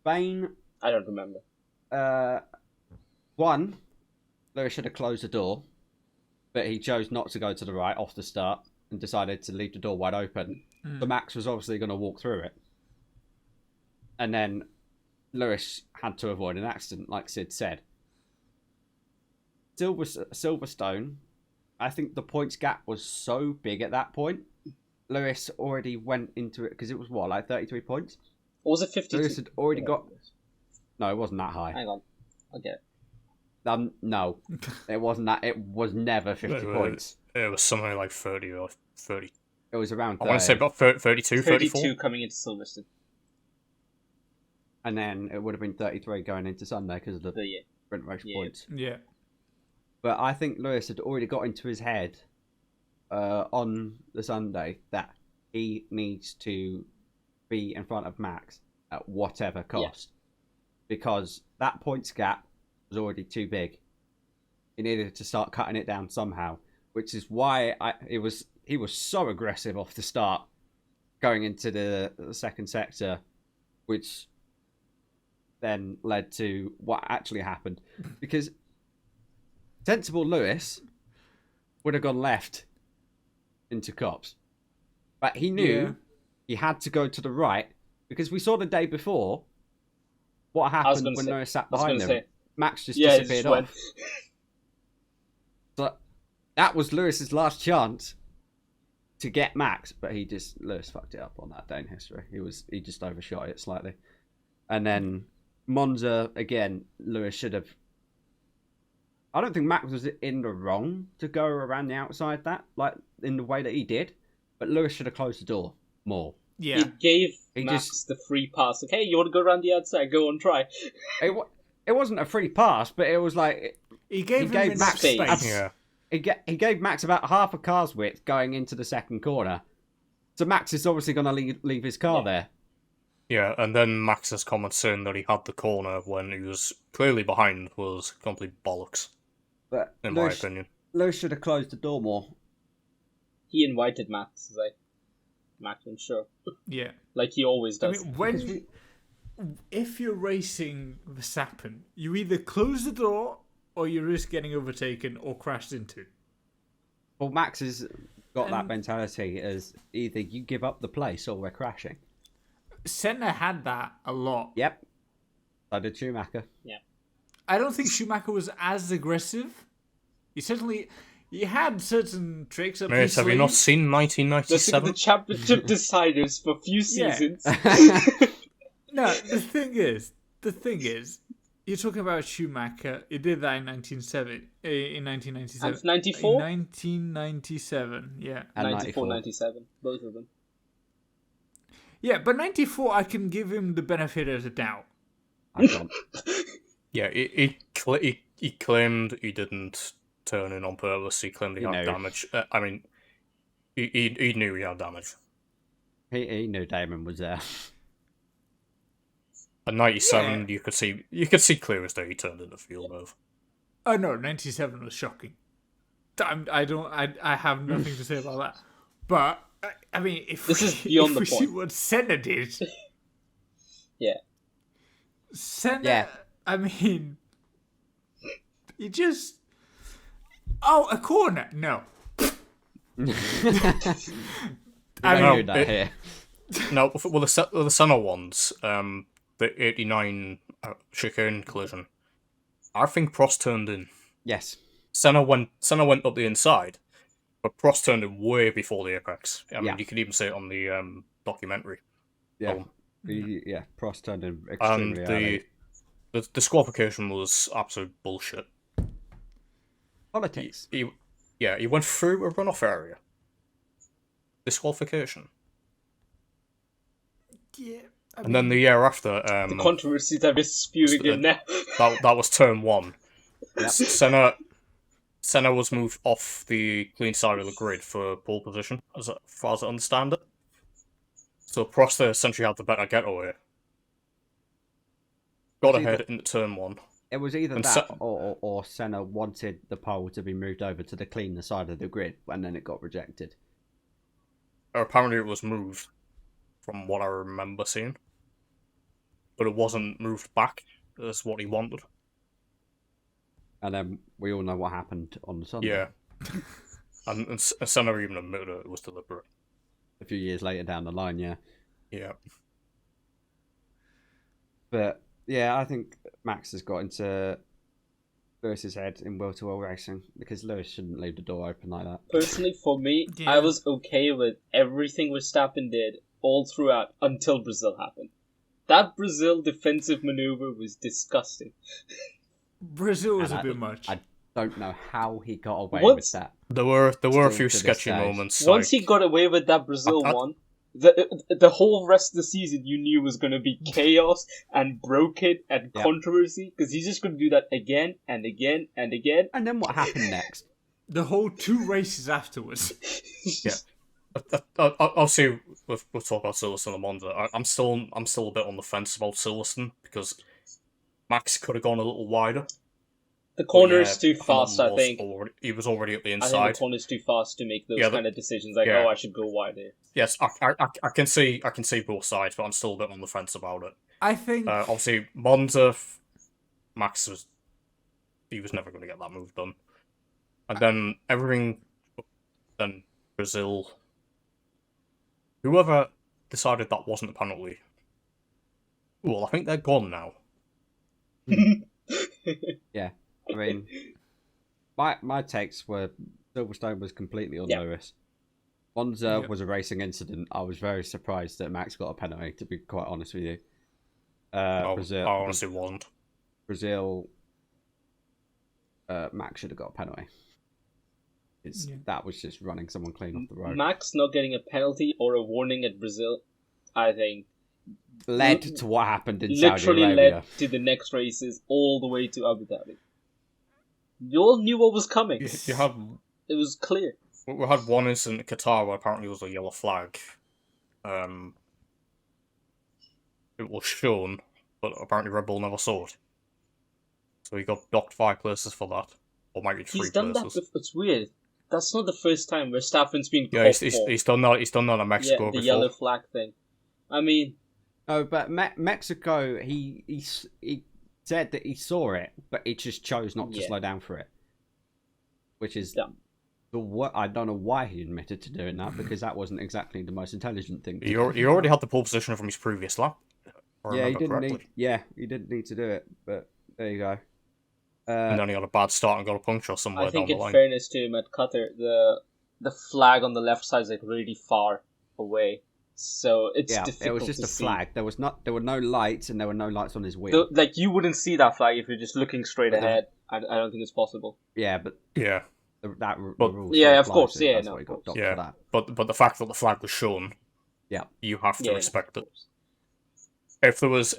Spain. I don't remember. One, Lewis should have closed the door, but he chose not to go to the right off the start and decided to leave the door wide open. So Max was obviously going to walk through it. And then Lewis had to avoid an accident, like Sid said. Silverstone, I think the points gap was so big at that point. Lewis already went into it, because it was what, like 33 points? Or was it 52? Lewis had already got... No, it wasn't that high. Hang on. I'll get it. No, it wasn't that. It was never 50 points. It was something like 30 or 30. It was around 30. I want to say about 32, 34. 32 coming into Silverstone. And then it would have been 33 going into Sunday because of the sprint race points. Yeah. But I think Lewis had already got into his head on the Sunday that he needs to be in front of Max at whatever cost. Because that points gap was already too big. He needed to start cutting it down somehow, which is why he was so aggressive off the start going into the second sector, which then led to what actually happened. Because sensible Lewis would have gone left into Cops. But he knew he had to go to the right, because we saw the day before what happened when Lewis sat behind him. Max just disappeared off. So that was Lewis's last chance to get Max, but Lewis fucked it up on that day in history. He just overshot it slightly. And then Monza, again, Lewis should have... I don't think Max was in the wrong to go around the outside in the way that he did, but Lewis should have closed the door more. Yeah. He gave Max the free pass. Like, hey, you want to go around the outside? Go on, try. It wasn't a free pass, but it was like... He gave Max space. Yeah. He gave Max about half a car's width going into the second corner. So Max is obviously going to leave his car there. Yeah, and then Max's comment saying that he had the corner when he was clearly behind was complete bollocks, But in my opinion. Lewis should have closed the door more. He invited Max. Like, Max went sure. Yeah. Like he always does. I mean, if you're racing Verstappen, you either close the door or you risk getting overtaken or crashed into. Well, Max has got that mentality as either you give up the place or we're crashing. Senna had that a lot. Yep. So did Schumacher. Yeah. I don't think Schumacher was as aggressive. He had certain tricks up his Have you sleeve. not seen Let's look at 1997? the championship deciders for a few seasons. No, the thing is, you're talking about Schumacher. He did that in 1997. And 94? In 1997, yeah. And 94, 97. Both of them. Yeah, but 94, I can give him the benefit of the doubt. I can't. Yeah, he claimed he didn't turn in on purpose. He claimed he had damage. I mean, he knew he had damage. He knew Damon was there. At 97, you could see clear as day he turned in the field move. Oh no, 97 was shocking. I have nothing to say about that. But I mean, if This we, is beyond if the we point. see what Senna did, Yeah. Senna. Yeah. I mean, he just. Oh, a corner? No. I I mean, knew that here. No, well, the Senna ones, the 89 chicane collision, I think Prost turned in. Yes. Senna went up the inside, but Prost turned in way before the apex. I mean, you can even see it on the documentary. Yeah. Prost turned in And extremely early. the disqualification was absolute bullshit. Politics. He went through a runoff area. Disqualification. yeah. And then the year after, The controversy that is spewing in now. that was turn one. Yep. Senna was moved off the clean side of the grid for pole position, as far as I understand it. So Prost essentially had the better getaway. Got ahead into turn one. It was either And that or Senna wanted the pole to be moved over to the cleaner side of the grid, and then it got rejected. Apparently it was moved, from what I remember seeing. But it wasn't moved back as what he wanted. And then we all know what happened on the Sunday. Yeah. and Senna even admitted it was deliberate. A few years later down the line, yeah. Yeah. But yeah, I think Max has got into Lewis's head in will-to-will racing because Lewis shouldn't leave the door open like that. Personally, for me, Yeah. I was okay with everything Verstappen did all throughout until Brazil happened. That Brazil defensive maneuver was disgusting. Brazil was And a bit much. I don't know how he got away Once- with that. There were a Still few to this sketchy day. moments. Once like, he got away with that Brazil I- one, the whole rest of the season you knew was going to be chaos and broken and Yeah. controversy because he's just going to do that again and again and again. And then what happened next? The whole 2 races afterwards. Yeah. Obviously, we'll talk about Silverstone and Monza. I'm still a bit on the fence about Silverstone because Max could have gone a little wider. The corner But yeah, is too fast, I think. He was already at the I think inside. the corner's too fast to make those Yeah, kind of decisions. Like, yeah. oh, I should go wider. Yes, I can see both sides, but I'm still a bit on the fence about it. I think. Obviously, Monza, Max was never going to get that move done, and then then Brazil. Whoever decided that wasn't a penalty. Well, I think they're gone now. Yeah. I mean, my takes were Silverstone was completely on Yeah. Lewis. Monza Yep. was a racing incident. I was very surprised that Max got a penalty, to be quite honest with you. I honestly wasn't. Brazil, Max should have got a penalty. That was just running someone clean off the road. Max not getting a penalty or a warning at Brazil, I think, led to what happened in Saudi literally Arabia. led to the next races all the way to Abu Dhabi. You all knew what was coming. You had It was clear. we had one incident in Qatar where apparently there was a yellow flag. It was shown, but apparently Red Bull never saw it. So he got docked 5 places for that, or maybe 3 He's done places. that before. It's weird. That's not the first time Verstappen's been Yeah, caught he's done that. He's done that in Mexico the before. yellow flag thing. I mean, No, but Mexico, he said that he saw it, but he just chose not to slow down for it. Which is I don't know why he admitted to doing that, because that wasn't exactly the most intelligent thing to do. He already had the pole position from his previous lap. Yeah, he didn't need to do it, but there you go. And then he had a bad start and got a puncture somewhere I think down the in line. fairness to him at Qatar, the flag on the left side is like really far away, so it's difficult. It was just to a see. flag. There were no lights, and there were no lights on his wheel. Like you wouldn't see that flag if you're just looking straight ahead. I don't think it's possible. Yeah, but Yeah, the rule. Yeah, of applies, course, so yeah, that's no, why he of got course. docked yeah. for that. But the fact that the flag was shown, Yeah, you have to respect of it. course.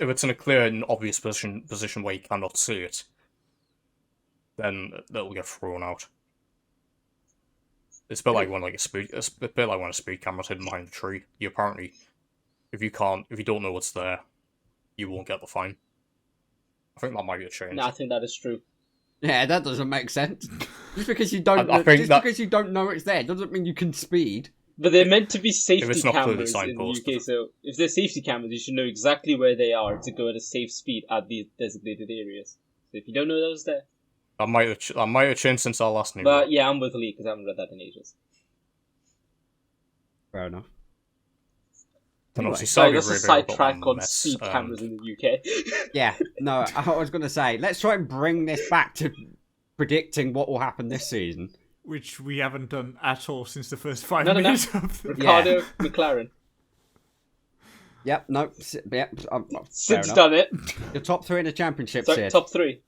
If it's in a clear and obvious position where you cannot see it, then it'll get thrown out. It's a bit like when a speed camera's hidden behind a tree. You apparently, if you don't know what's there, you won't get the fine. I think that might be a change. No, I think that is true. Yeah, that doesn't make sense. Just because you don't, because you don't know it's there, doesn't mean you can speed. But they're meant to be safety it's not clearly cameras in the signposted. UK, so if they're safety cameras, you should know exactly where they are to go at a safe speed at the designated areas. So if you don't know those there... That might have changed since our last news. But yeah, I'm with Lee, because I haven't read that in ages. Fair enough. And obviously Sorry, Saudi that's a Arabia got sidetrack that on mess, speed and- cameras in the UK. Yeah, no, I was going to say, let's try and bring this back to predicting what will happen this season. Which we haven't done at all since the first 5 No. minutes of the... Ricardo, McLaren. Yep, no, yep. Fair Sid's enough. done it. Your top 3 in the championship, So, Sid. top 3.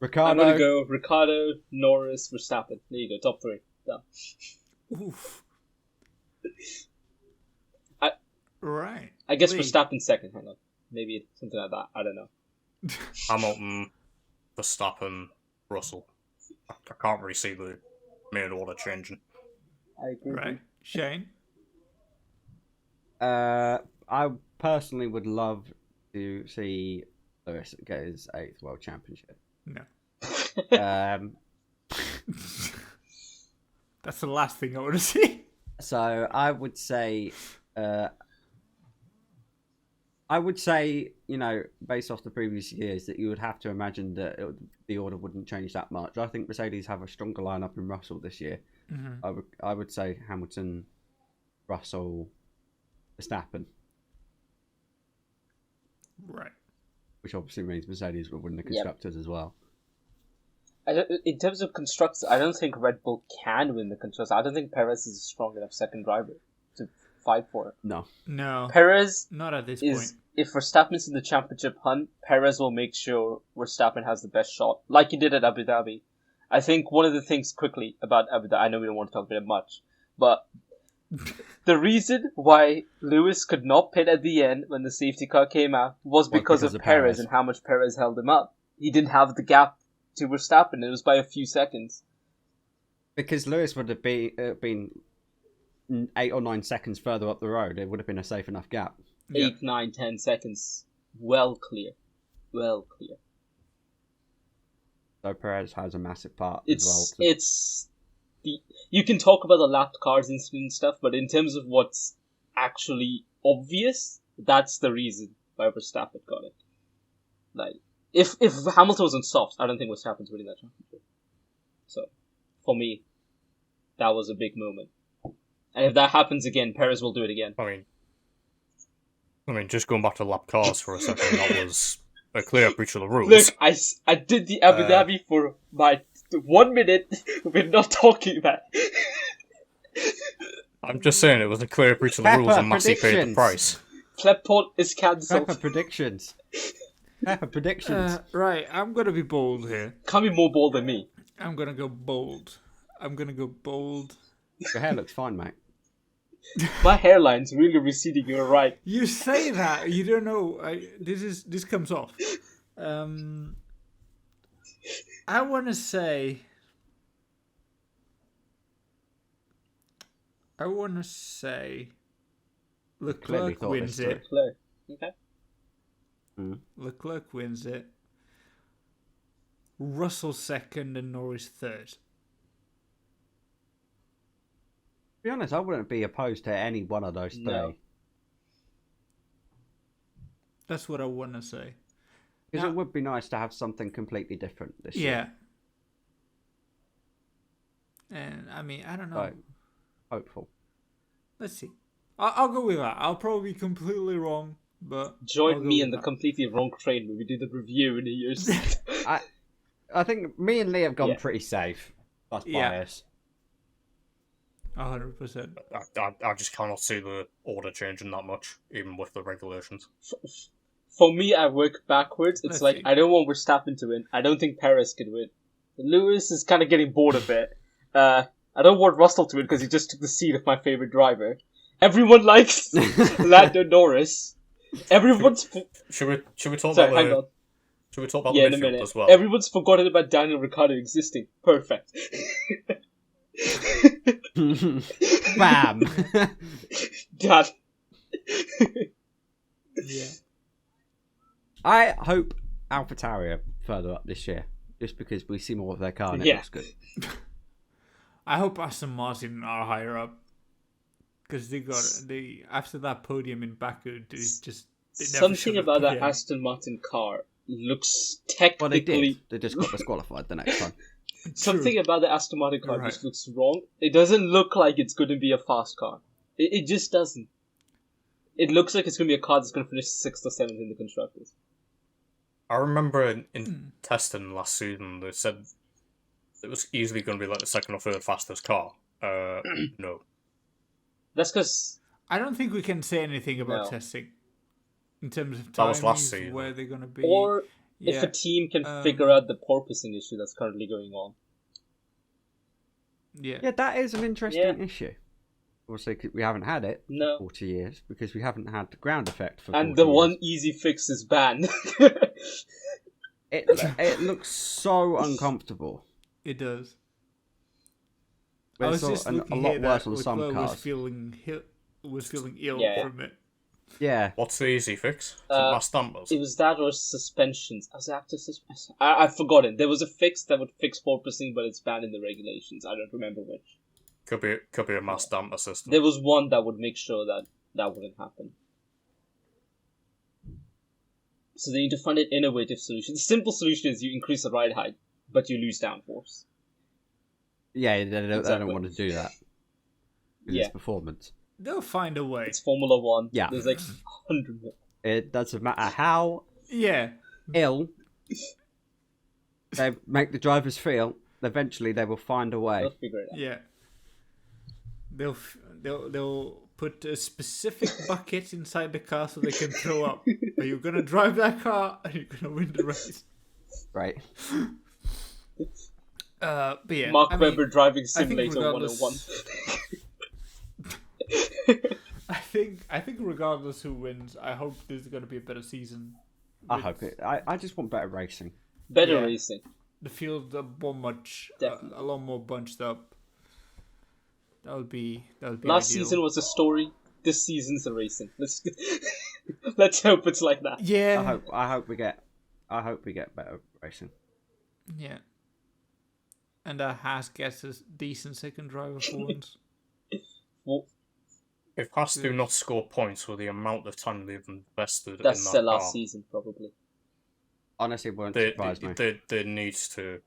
I'm going to Ricardo, go Ricardo, Norris, Verstappen. There you go, top 3. Done. Oof. I- Right. I guess Lee. Verstappen second, hang on. Maybe something like that, I don't know. Hamilton, Verstappen, Russell. I can't really see the main order changing. I agree. Right. Shane? I personally would love to see Lewis get his 8th World Championship. No. That's the last thing I want to see. So I would say, you know, based off the previous years, that you would have to imagine that the order wouldn't change that much. I think Mercedes have a stronger lineup in Russell this year. Mm-hmm. I would say Hamilton, Russell, Verstappen, Right. which obviously means Mercedes will win the constructors as well. In terms of constructors, I don't think Red Bull can win the constructors. I don't think Perez is a strong enough second driver to fight for it. No. Perez Not at this is, point. if Verstappen's in the championship hunt, Perez will make sure Verstappen has the best shot, like he did at Abu Dhabi. I think one of the things quickly about Abu Dhabi, I know we don't want to talk about it much, but the reason why Lewis could not pit at the end when the safety car came out was because of Perez and how much Perez held him up. He didn't have the gap to Verstappen. It was by a few seconds. Because Lewis would have been 8 or 9 seconds further up the road. It would have been a safe enough gap. Yeah. 8, 9, 10 seconds. Well clear. Well clear. So Perez has a massive part It's as well. you can talk about the lapped cars incident and stuff, but in terms of what's actually obvious, that's the reason why Verstappen got it. Like, if Hamilton was on softs, I don't think Verstappen's winning that championship. So, for me, that was a big moment. And if that happens again, Perez will do it again. I mean, just going back to lap cars for a second, that was a clear breach of the rules. Look, I did the Abu Dhabi for my 1 minute. We're not talking about it. I'm just saying it was a clear breach of the rules and Massey paid the predictions. price. PlebPod is cancelled. Pepper predictions. Pepper predictions. Right, I'm gonna be bold here. Can't be more bold than me. I'm gonna go bold. Your hair looks fine, mate. My hairline's really receding. You're right. You say that, you don't know. This comes off. I want to say. Clearly Leclerc thought wins this it. Claire. Okay. Leclerc wins it. Russell second and Norris third. To be honest, I wouldn't be opposed to any one of those three. No. That's what I want to say. Because Now- it would be nice to have something completely different this Yeah. year. And I mean, I don't know. Right. Hopeful. Let's see. I'll go with that. I'll probably be completely wrong, but I'll Join go me with in the that. completely wrong train when we do the review in a year's. I think me and Lee have gone Yeah. pretty safe. That's Yeah. bias. 100%. I just cannot see the order changing that much, even with the regulations. For me, I work backwards. It's Let's like see. I don't want Verstappen to win. I don't think Perez can win. Lewis is kind of getting bored of it. I don't want Russell to win because he just took the seat of my favorite driver. Everyone likes Lando Norris. Everyone's Should we talk sorry, about hang on. should we talk about Yeah, in the a midfield minute. as well? Everyone's forgotten about Daniel Ricciardo existing. Perfect. Bam! God. Yeah. I hope AlphaTauri are further up this year, just because we see more of their car and it Yeah. looks good. I hope Aston Martin are higher up because they after that podium in Baku, they just they never Something should have about that podiumed. Aston Martin car looks Well, they technically. did. They just got disqualified the next time. Something True. about the Aston Martin car You're just right. looks wrong. It doesn't look like it's going to be a fast car. It just doesn't. It looks like it's going to be a car that's going to finish 6th or 7th in the constructors. I remember in testing last season, they said it was easily going to be like the second or third fastest car. No. That's because I don't think we can say anything about No. testing in terms of That was last timings, season. where they're going to be. or if yeah. a team can um, figure out the porpoising issue that's currently going on. Yeah. Yeah, that is an interesting Yeah. issue. Obviously, 'cause we haven't had it No. for 40 years because we haven't had the ground effect for 40 And the years. one easy fix is ban. It looks so uncomfortable. It does. But I it's was just a looking lot here worse that on some Leclerc cars. was feeling ill Yeah. from it. Yeah. What's the easy fix? Last dampers. It was that or suspensions. Was it active suspension? I've forgotten. There was a fix that would fix porpoising, but it's banned in the regulations. I don't remember which. Could be a mass damper system. There was one that would make sure that that wouldn't happen. So they need to find an innovative solution. The simple solution is you increase the ride height, but you lose downforce. Yeah, they don't Exactly. want to do that. Because Yeah. it's performance. They'll find a way. It's Formula One. Yeah. There's like 100 more. It doesn't matter how Yeah. ill they make the drivers feel, eventually they will find a way. They'll figure it out. Yeah. They'll put a specific bucket inside the car so they can throw up. Are you gonna drive that car? Are you gonna win the race? Right. But yeah, Mark I mean, Webber driving I think simulator regardless- 101. I think regardless who wins, I hope there's gonna be a better season. I with hope it. I just want better racing. Better Yeah. racing. The field a Definitely. a lot more bunched up. That would be Last ideal. season was a story. This season's a racing. Let's hope it's like that. Yeah. I hope we get better racing. Yeah. And Haas gets a decent second driver for once. Well, If Haas do not score points with the amount of time they've invested that's in the that last car, season, probably. Honestly, it won't they, surprise me. they need to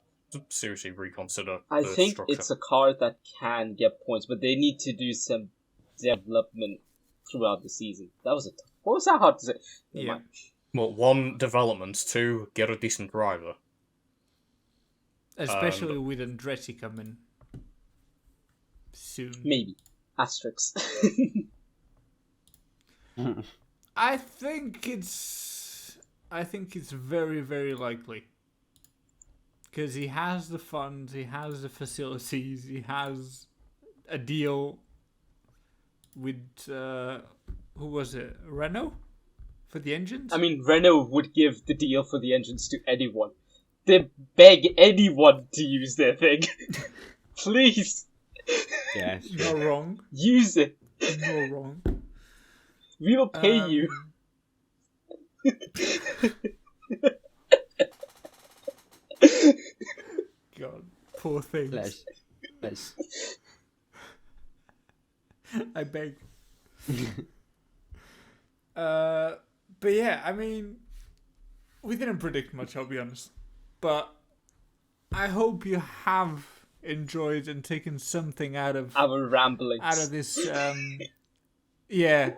seriously reconsider I the think structure. it's a car that can get points, but they need to do some development throughout the season. What was that hard to say? Never Yeah. mind. Well, one, development. Two, get a decent driver. Especially with Andretti coming soon. Maybe. Asterisks. I think it's very, very likely. Because he has the funds, he has the facilities, he has a deal with, who was it, Renault? For the engines? I mean, Renault would give the deal for the engines to anyone. They beg anyone to use their thing. Please. Yes. Not wrong. Use it. Not wrong. We will pay you. God, poor things. Let's. I beg. But yeah, I mean, we didn't predict much, I'll be honest. But I hope you have enjoyed and taken something out of Our ramblings. out of this. Yeah,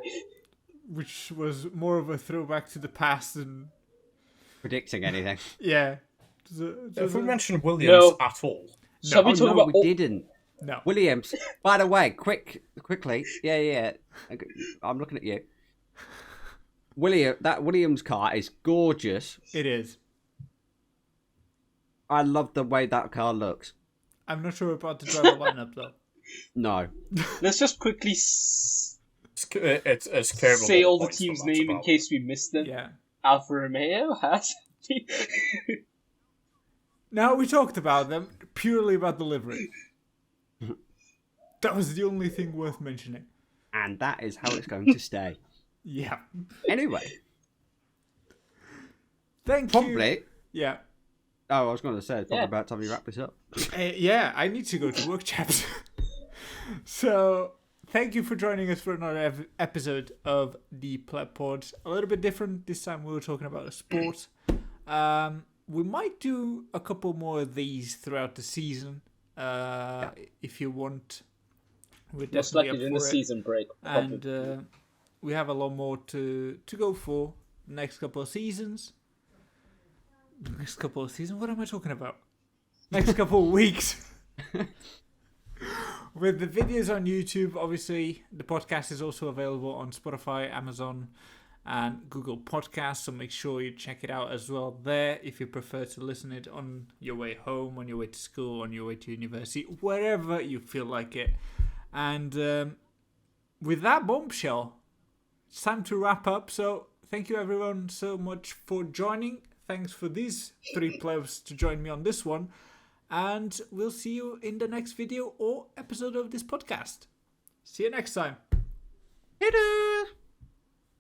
which was more of a throwback to the past than Predicting anything. yeah. If we mentioned Williams No. at all, Shall we talk about... we didn't. No. Williams. By the way, quickly. Yeah. I'm looking at you. That Williams car is gorgeous. It is. I love the way that car looks. I'm not sure about the driver lineup though. No. Let's just quickly it's capable say of all the points, teams' but that's name in about it. case we missed them. Yeah. Alfa Romeo has... No, we talked about them purely about the livery. That was the only thing worth mentioning. And that is how it's going to stay. Yeah. Anyway. Thank you. Probably. Yeah. Oh, I was going to say, it's probably Yeah. about time we wrap this up. Yeah, I need to go to work, chaps. So, thank you for joining us for another episode of the PlebPod. A little bit different. This time we were talking about a sport. We might do a couple more of these throughout the season. If you want. We're Most definitely likely up during the for it. season break. Probably. And we have a lot more to go for the next couple of seasons. The next couple of seasons? What am I talking about? Next couple of weeks. With the videos on YouTube, obviously, the podcast is also available on Spotify, Amazon, and Google Podcasts. So make sure you check it out as well there if you prefer to listen it on your way home, on your way to school, on your way to university, wherever you feel like it. And with that bombshell, it's time to wrap up. So thank you everyone so much for joining. Thanks for these 3 plebs to join me on this one. And we'll see you in the next video or episode of this podcast. See you next time. Later.